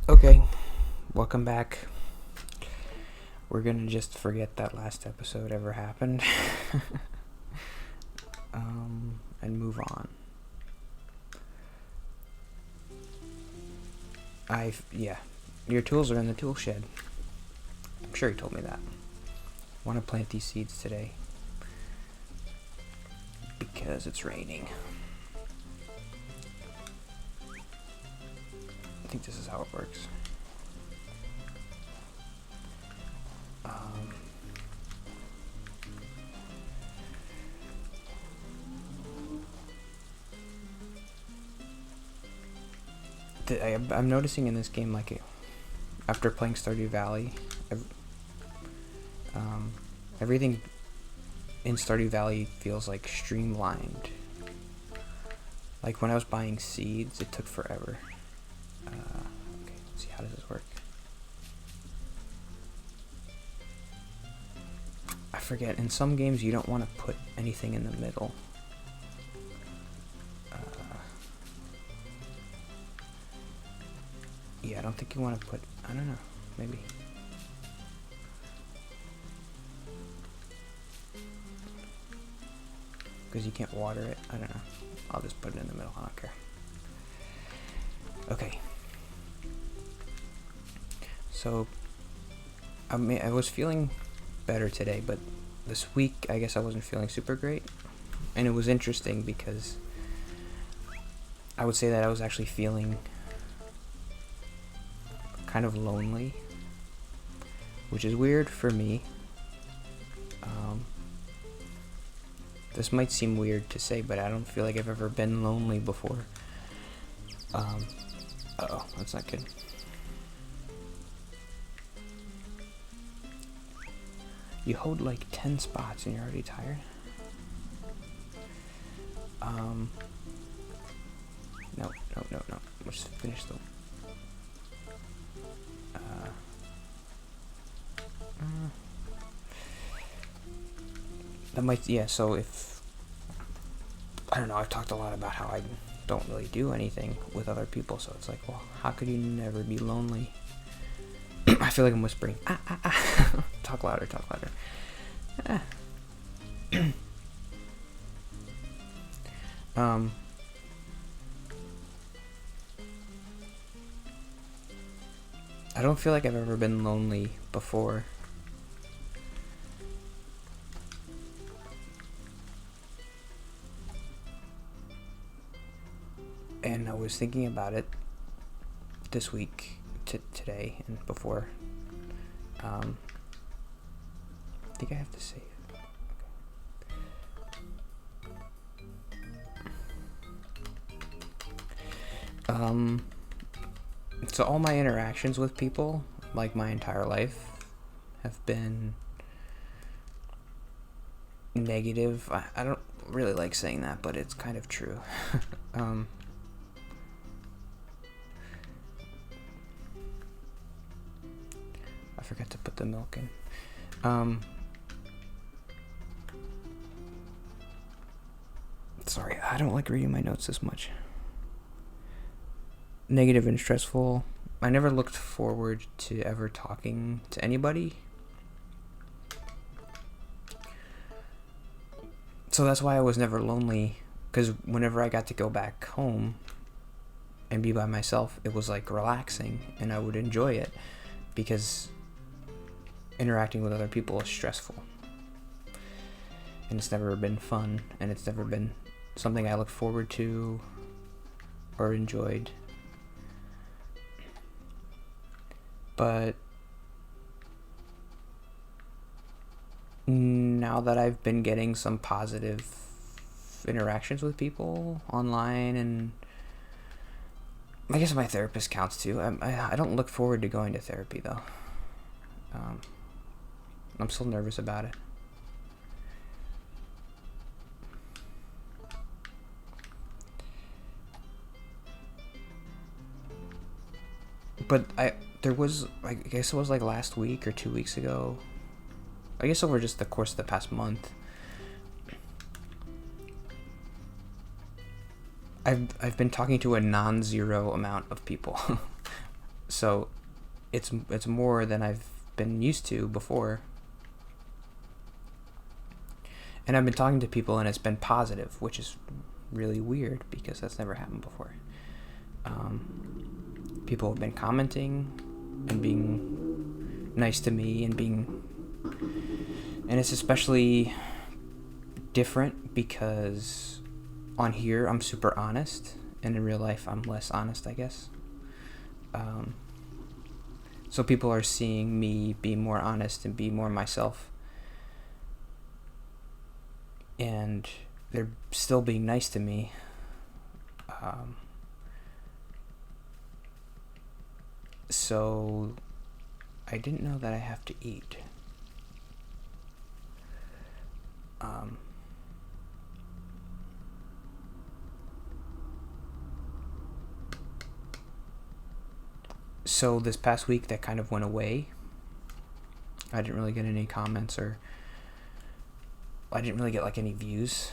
Okay, welcome back. We're gonna just forget that last episode ever happened and move on. Yeah, your tools are in the tool shed. I'm sure he told me that. I want to plant these seeds today because it's raining. I think this is how it works. I'm noticing in this game, like, after playing Stardew Valley, everything in Stardew Valley feels like streamlined. Like when I was buying seeds, it took forever. Okay, let's see, how does this work? I forget, in some games you don't want to put anything in the middle. Yeah, I don't think you want to put, I don't know, maybe. Because you can't water it, I don't know. I'll just put it in the middle, I don't care. Okay. So, I was feeling better today, but this week I guess I wasn't feeling super great. And it was interesting because I would say that I was actually feeling kind of lonely, which is weird for me. This might seem weird to say, but I don't feel like I've ever been lonely before. Uh-oh, that's not good. You hold like 10 spots and you're already tired? No. Let's finish the... That might... Yeah, so if... I don't know, I've talked a lot about how I don't really do anything with other people, so it's like, well, how could you never be lonely? I feel like I'm whispering. Talk louder. I don't feel like I've ever been lonely before. And I was thinking about it this week, today, and before. I think I have to save. Okay. So all my interactions with people, like my entire life, have been negative. I don't really like saying that, but it's kind of true. I forgot to put the milk in. Sorry, I don't like reading my notes this much. Negative and stressful. I never looked forward to ever talking to anybody. So that's why I was never lonely, because whenever I got to go back home and be by myself, it was like relaxing and I would enjoy it, because interacting with other people is stressful. And it's never been fun, and it's never been something I looked forward to or enjoyed. But now that I've been getting some positive interactions with people online, and I guess my therapist counts too. I don't look forward to going to therapy though. I'm still nervous about it. But there was, I guess it was like last week or 2 weeks ago, I guess over just the course of the past month, I've been talking to a non-zero amount of people. So it's more than I've been used to before. And I've been talking to people and it's been positive, which is really weird because that's never happened before. People have been commenting and being nice to me and it's especially different because on here I'm super honest and in real life I'm less honest, I guess. So people are seeing me be more honest and be more myself, and they're still being nice to me. So I didn't know that I have to eat. So this past week that kind of went away. I didn't really get any comments, or I didn't really get like any views.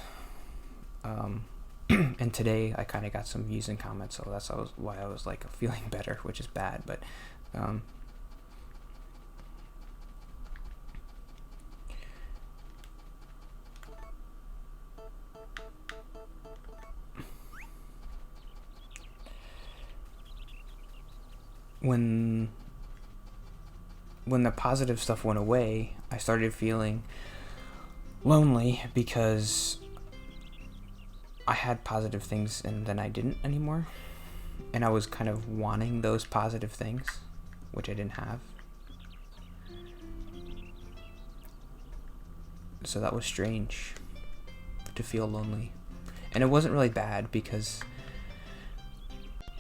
And today I kind of got some views and comments, so that's why I was like feeling better, which is bad, but when the positive stuff went away, I started feeling lonely because I had positive things and then I didn't anymore. And I was kind of wanting those positive things, which I didn't have. So that was strange to feel lonely. And it wasn't really bad because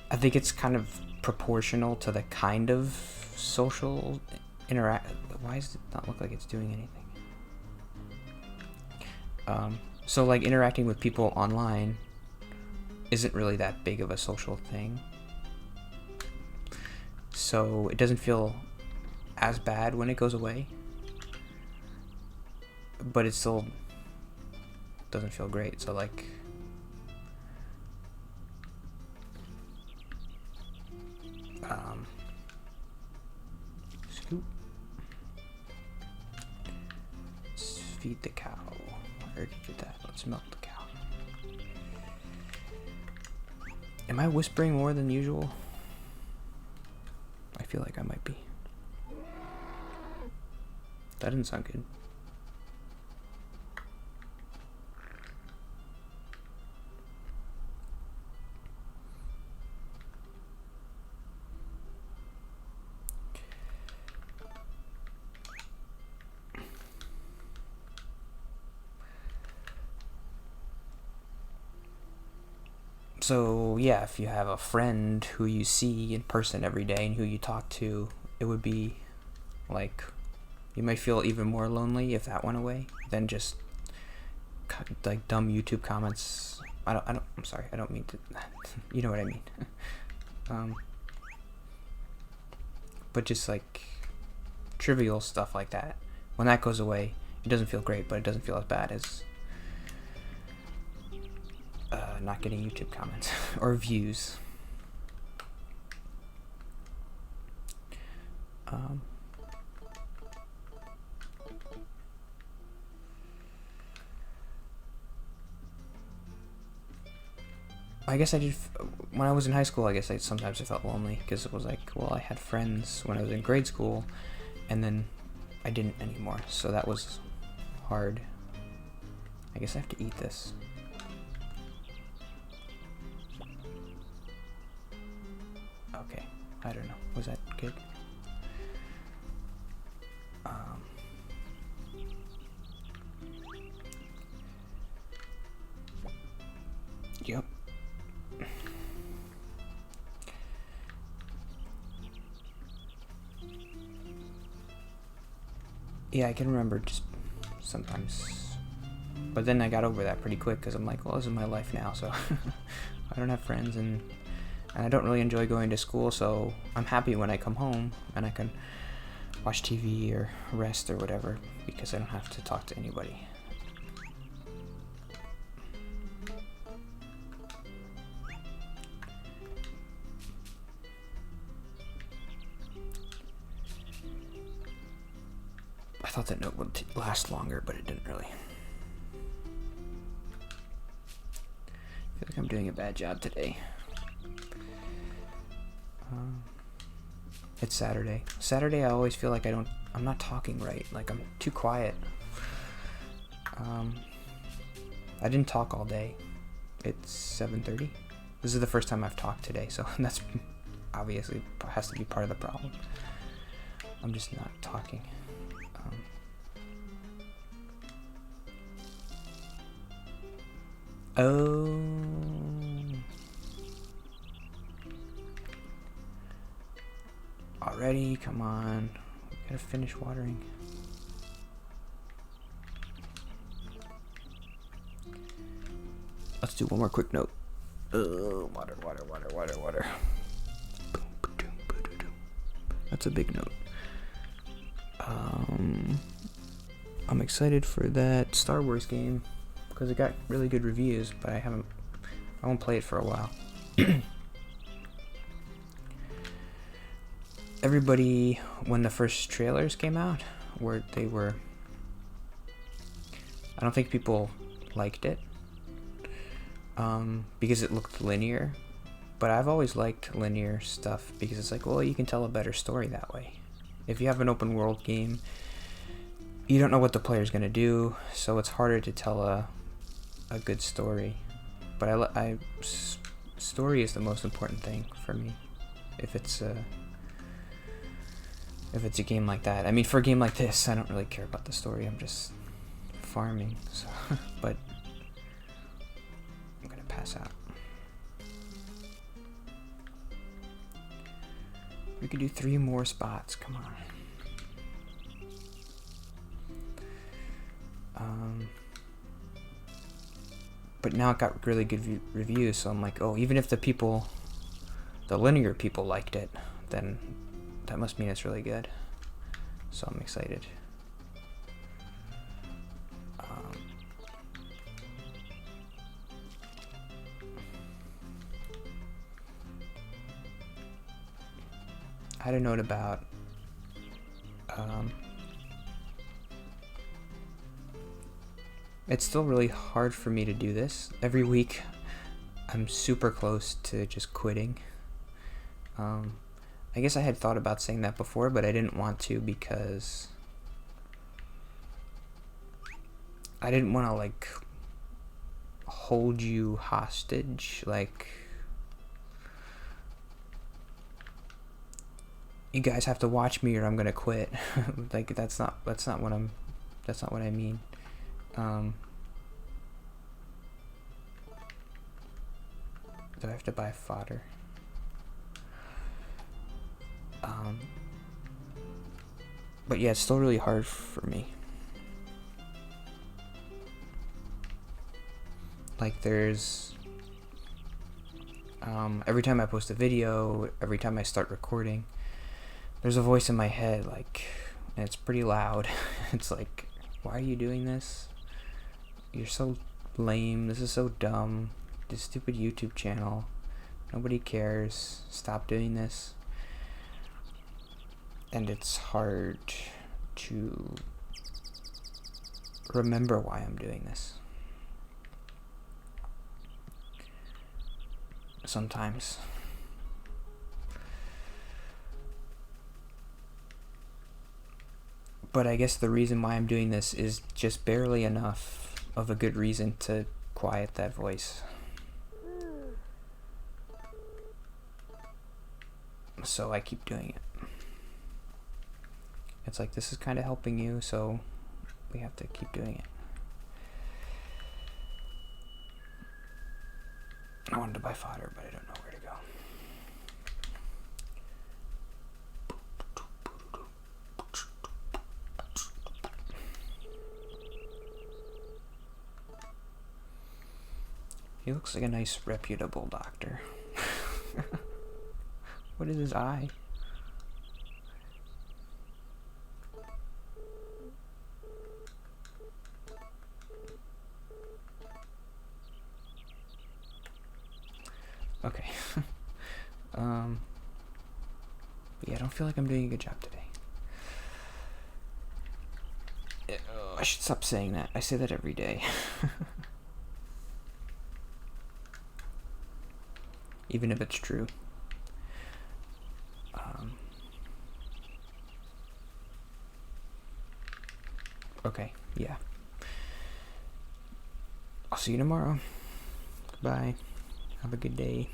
I think it's kind of proportional to the kind of social interact. Why does it not look like it's doing anything? So like interacting with people online isn't really that big of a social thing. So it doesn't feel as bad when it goes away. But it still doesn't feel great. So like scoop. Let's feed the cow. I already did that. Let's milk the cow. Am I whispering more than usual? I feel like I might be. That didn't sound good. So yeah, if you have a friend who you see in person every day and who you talk to, it would be like you might feel even more lonely if that went away than just like dumb YouTube comments. I'm sorry, I don't mean to. You know what I mean. But just like trivial stuff like that. When that goes away, it doesn't feel great, but it doesn't feel as bad as not getting YouTube comments or views. I guess I did when I was in high school. I guess sometimes I felt lonely because it was like, well, I had friends when I was in grade school, and then I didn't anymore. So that was hard. I guess I have to eat this. Okay, I don't know. Was that good? Yep. Yeah, I can remember just sometimes. But then I got over that pretty quick because I'm like, well, this is my life now, so I don't have friends and I don't really enjoy going to school, so I'm happy when I come home and I can watch TV or rest or whatever because I don't have to talk to anybody. thought that note would last longer, but it didn't really. I feel like I'm doing a bad job today. It's Saturday. Saturday, I always feel like I'm not talking right. Like, I'm too quiet. I didn't talk all day. It's 7:30. This is the first time I've talked today, so that's obviously has to be part of the problem. I'm just not talking. Already, come on. We gotta finish watering. Let's do one more quick note. Water. That's a big note. I'm excited for that Star Wars game because it got really good reviews, but I won't play it for a while. Everybody, when the first trailers came out, I don't think people liked it. Because it looked linear, but I've always liked linear stuff because it's like, well, you can tell a better story that way. If you have an open world game, you don't know what the player's gonna do, so it's harder to tell a good story. But story is the most important thing for me. If it's a game like that. I mean, for a game like this, I don't really care about the story. I'm just farming. So, but I'm gonna pass out. We could do 3 more spots. Come on. But now it got really good reviews, so I'm like, oh, even if the linear people liked it, then that must mean it's really good. So I'm excited. I had a note about it's still really hard for me to do this. Every week I'm super close to just quitting. I guess I had thought about saying that before, but I didn't want to because I didn't want to like hold you hostage, like you guys have to watch me or I'm gonna quit. Like that's not what I mean. Do I have to buy fodder? But yeah, it's still really hard for me. Like there's every time I post a video, every time I start recording, there's a voice in my head, like, and it's pretty loud. It's like, why are you doing this? You're so lame. This is so dumb. This stupid YouTube channel. Nobody cares. Stop doing this. And it's hard to remember why I'm doing this. Sometimes. But I guess the reason why I'm doing this is just barely enough of a good reason to quiet that voice. So I keep doing it. It's like, this is kind of helping you, so we have to keep doing it. I wanted to buy fodder, but I don't know where to go. He looks like a nice, reputable doctor. What is his eye? Okay. But yeah, I don't feel like I'm doing a good job today. I should stop saying that. I say that every day. Even if it's true. Okay, yeah. I'll see you tomorrow. Goodbye. Have a good day.